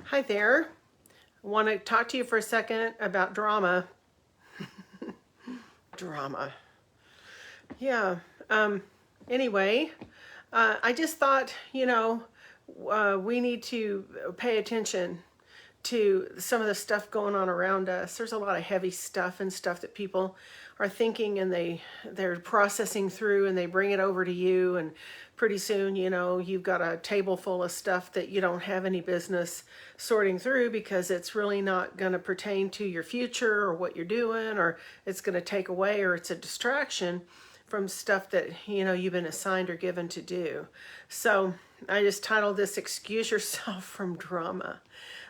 Hi there. I want to talk to you for a second about drama. Drama. Yeah. Um, anyway, I just thought, we need to pay attention to some of the stuff going on around us. There's a lot of heavy stuff and stuff that people are thinking and they're processing through and they bring it over to you, and pretty soon, you've got a table full of stuff that you don't have any business sorting through because it's really not going to pertain to your future or what you're doing, or it's going to take away, or it's a distraction from stuff that you've been assigned or given to do. So I just titled this "Excuse Yourself from Drama."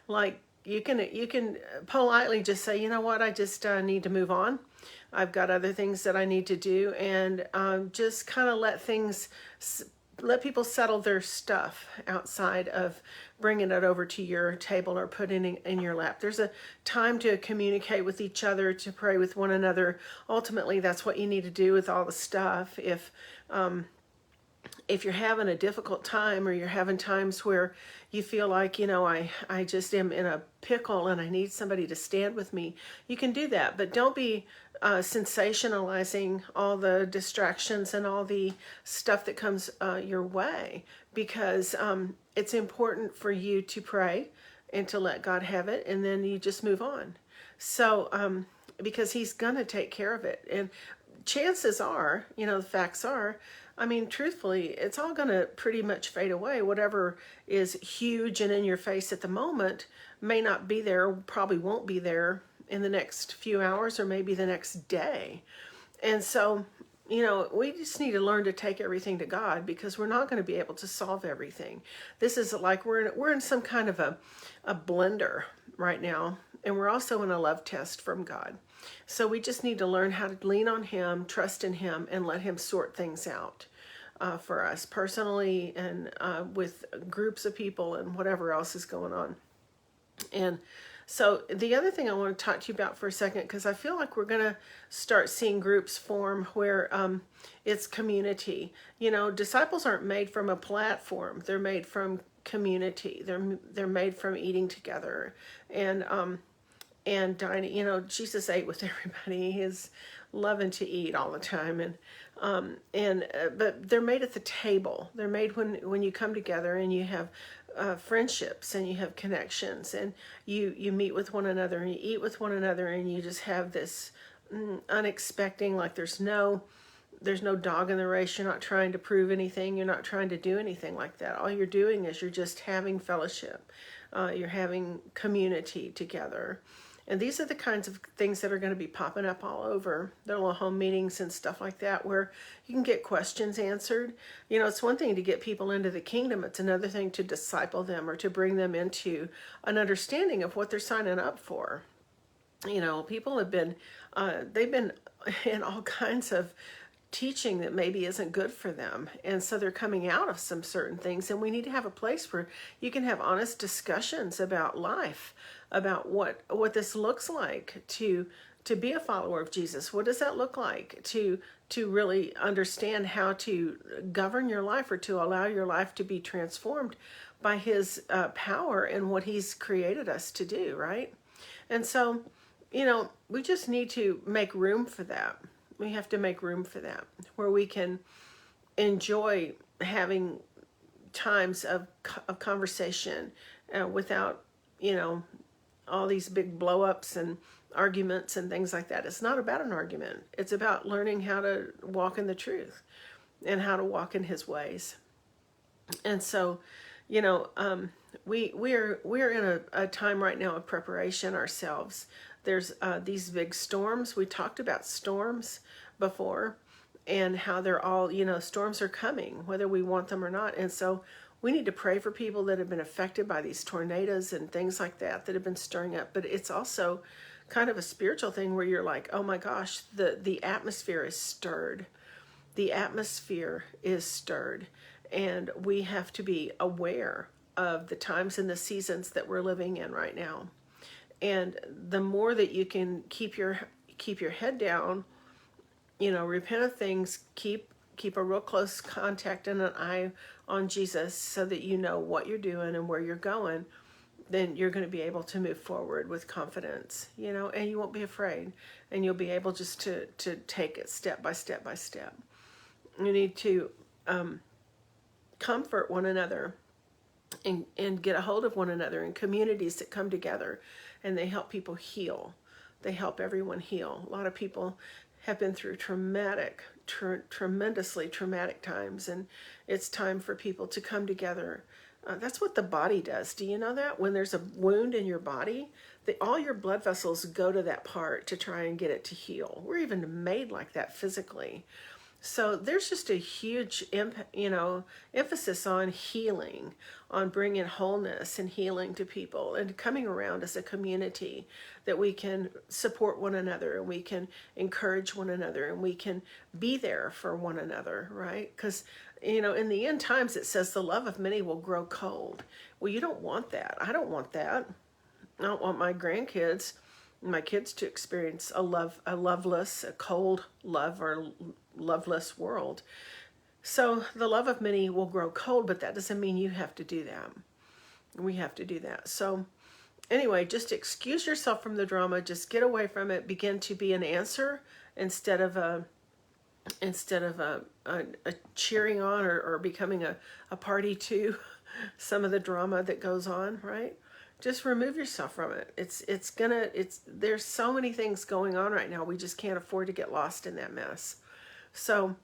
Like, you can politely just say, you know what, I just need to move on. I've got other things that I need to do, and just kind of let people settle their stuff outside of bringing it over to your table or putting it in your lap. There's a time to communicate with each other, to pray with one another. Ultimately, that's what you need to do with all the stuff. If you're having a difficult time, or you're having times where you feel like, I just am in a pickle and I need somebody to stand with me, you can do that. But don't be sensationalizing all the distractions and all the stuff that comes your way, because it's important for you to pray and to let God have it, and then you just move on. So, because He's going to take care of it. And chances are, the facts are, I mean, truthfully, it's all going to pretty much fade away. Whatever is huge and in your face at the moment may not be there, probably won't be there in the next few hours or maybe the next day. And so, we just need to learn to take everything to God, because we're not going to be able to solve everything. This is like we're in some kind of a blender right now, and we're also in a love test from God. So we just need to learn how to lean on Him, trust in Him, and let Him sort things out for us personally, and with groups of people and whatever else is going on. And so the other thing I want to talk to you about for a second, because I feel like we're going to start seeing groups form where it's community. Disciples aren't made from a platform; they're made from community. They're made from eating together and dining. Jesus ate with everybody. He's loving to eat all the time, but they're made at the table. They're made when you come together and you have friendships and you have connections, and you meet with one another and you eat with one another, and you just have this unexpected, like there's no dog in the race. You're not trying to prove anything. You're not trying to do anything like that. All you're doing is you're just having fellowship. You're having community together. And these are the kinds of things that are going to be popping up all over. There are little home meetings and stuff like that where you can get questions answered. It's one thing to get people into the kingdom. It's another thing to disciple them or to bring them into an understanding of what they're signing up for. People have been, they've been in all kinds of teaching that maybe isn't good for them, and so they're coming out of some certain things, and we need to have a place where you can have honest discussions about life, about what this looks like to be a follower of Jesus. What does that look like to really understand how to govern your life, or to allow your life to be transformed by His power and what He's created us to do, right? And so, we just need to make room for that. We have to make room for that, where we can enjoy having times of conversation without, all these big blow-ups and arguments and things like that. It's not about an argument. It's about learning how to walk in the truth and how to walk in His ways. And so, we're in a time right now of preparation ourselves. There's these big storms. We talked about storms before, and how they're all, storms are coming, whether we want them or not. And so we need to pray for people that have been affected by these tornadoes and things like that have been stirring up. But it's also kind of a spiritual thing where you're like, oh my gosh, the atmosphere is stirred. The atmosphere is stirred. And we have to be aware of the times and the seasons that we're living in right now. And the more that you can keep your head down, repent of things, keep a real close contact and an eye on Jesus, so that you know what you're doing and where you're going, then you're going to be able to move forward with confidence, you know, and you won't be afraid, and you'll be able just to take it step by step by step. You need to comfort one another and get a hold of one another in communities that come together, and they help people heal. They help everyone heal. A lot of people have been through tremendously traumatic times, and it's time for people to come together. That's what the body does. Do you know that? When there's a wound in your body, all your blood vessels go to that part to try and get it to heal. We're even made like that physically. So there's just a huge, emphasis on healing, on bringing wholeness and healing to people, and coming around as a community that we can support one another, and we can encourage one another, and we can be there for one another, right? Because, in the end times, it says the love of many will grow cold. Well, you don't want that. I don't want that. I don't want my grandkids, my kids, to experience a loveless, a cold love, or loveless world. So the love of many will grow cold, but that doesn't mean you have to do that. We have to do that. So anyway, just excuse yourself from the drama. Just get away from it. Begin to be an answer instead of a cheering on, or becoming a party to some of the drama that goes on, right? Just remove yourself from it. There's so many things going on right now. We just can't afford to get lost in that mess. So,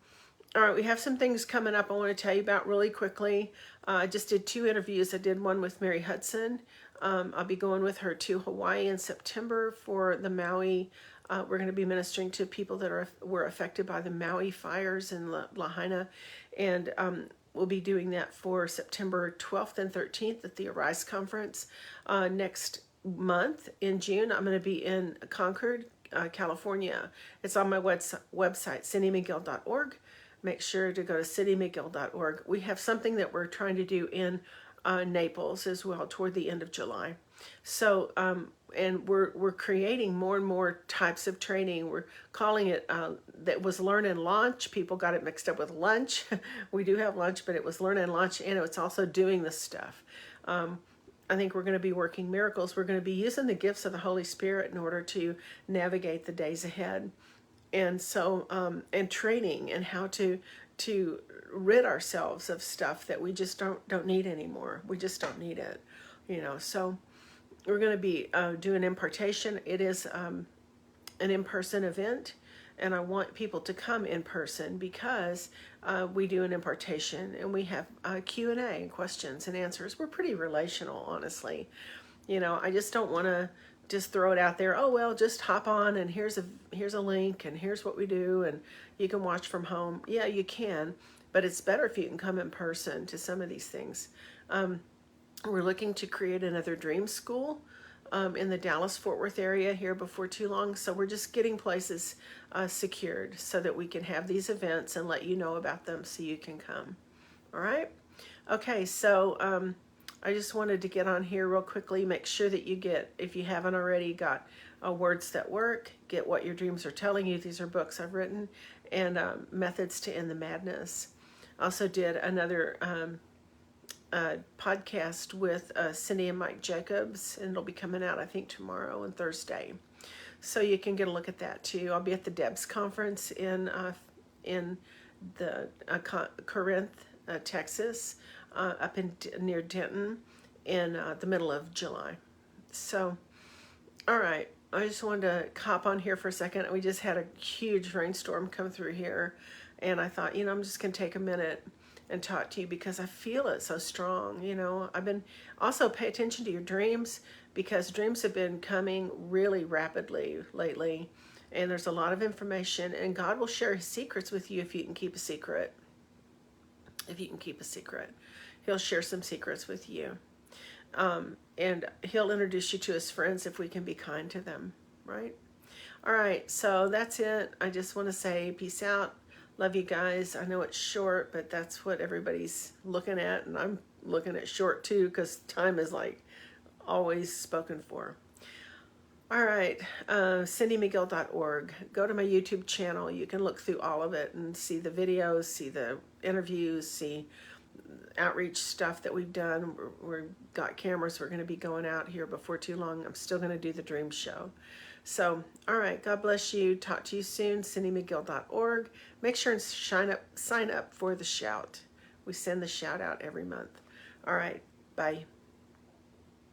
all right, we have some things coming up I want to tell you about really quickly. I just did 2 interviews. I did one with Mary Hudson. I'll be going with her to Hawaii in September for the Maui. We're going to be ministering to people that were affected by the Maui fires in Lahaina, and we'll be doing that for September 12th and 13th at the Arise Conference. Next month in June, I'm going to be in Concord, California. It's on my website, cindymcgill.org. Make sure to go to cindymcgill.org. We have something that we're trying to do in Naples as well toward the end of July. So, and we're creating more and more types of training. We're calling it, that was Learn and Launch. People got it mixed up with lunch. We do have lunch, but it was Learn and Launch, and it's also doing this stuff. I think we're going to be working miracles. We're going to be using the gifts of the Holy Spirit in order to navigate the days ahead. And so, and training, and how to rid ourselves of stuff that we just don't need anymore. We just don't need it, So we're going to be doing impartation. It is an in-person event, and I want people to come in person because we do an impartation, and we have Q&A, questions and answers. We're pretty relational, honestly. I just don't want to just throw it out there. Oh, well, just hop on, and here's a link, and here's what we do, and you can watch from home. Yeah, you can, but it's better if you can come in person to some of these things. We're looking to create another dream school in the Dallas-Fort Worth area here before too long. So we're just getting places secured so that we can have these events and let you know about them so you can come. All right? Okay, so I just wanted to get on here real quickly. Make sure that you get, if you haven't already, got Words That Work, Get What Your Dreams Are Telling You. These are books I've written, and Methods to End the Madness. Also did another podcast with Cindy and Mike Jacobs, and it'll be coming out, I think, tomorrow and Thursday. So you can get a look at that too. I'll be at the Debs conference in the Corinth, Texas, up near Denton, in the middle of July. So, all right. I just wanted to hop on here for a second. We just had a huge rainstorm come through here, and I thought, I'm just going to take a minute and talk to you because I feel it so strong. I've been also pay attention to your dreams, because dreams have been coming really rapidly lately, and there's a lot of information, and God will share his secrets with you if you can keep a secret. If you can keep a secret, he'll share some secrets with you. And he'll introduce you to his friends if we can be kind to them, right? All right, so that's it. I just want to say peace out. Love you guys. I know it's short, but that's what everybody's looking at, and I'm looking at short too, because time is like always spoken for. All right, cindymcgill.org. Go to my YouTube channel. You can look through all of it and see the videos, see the interviews, see outreach stuff that we've done. We've got cameras. We're going to be going out here before too long. I'm still going to do the dream show. So, all right. God bless you. Talk to you soon. CindyMcGill.org. Make sure and sign up for the shout. We send the shout out every month. All right. Bye.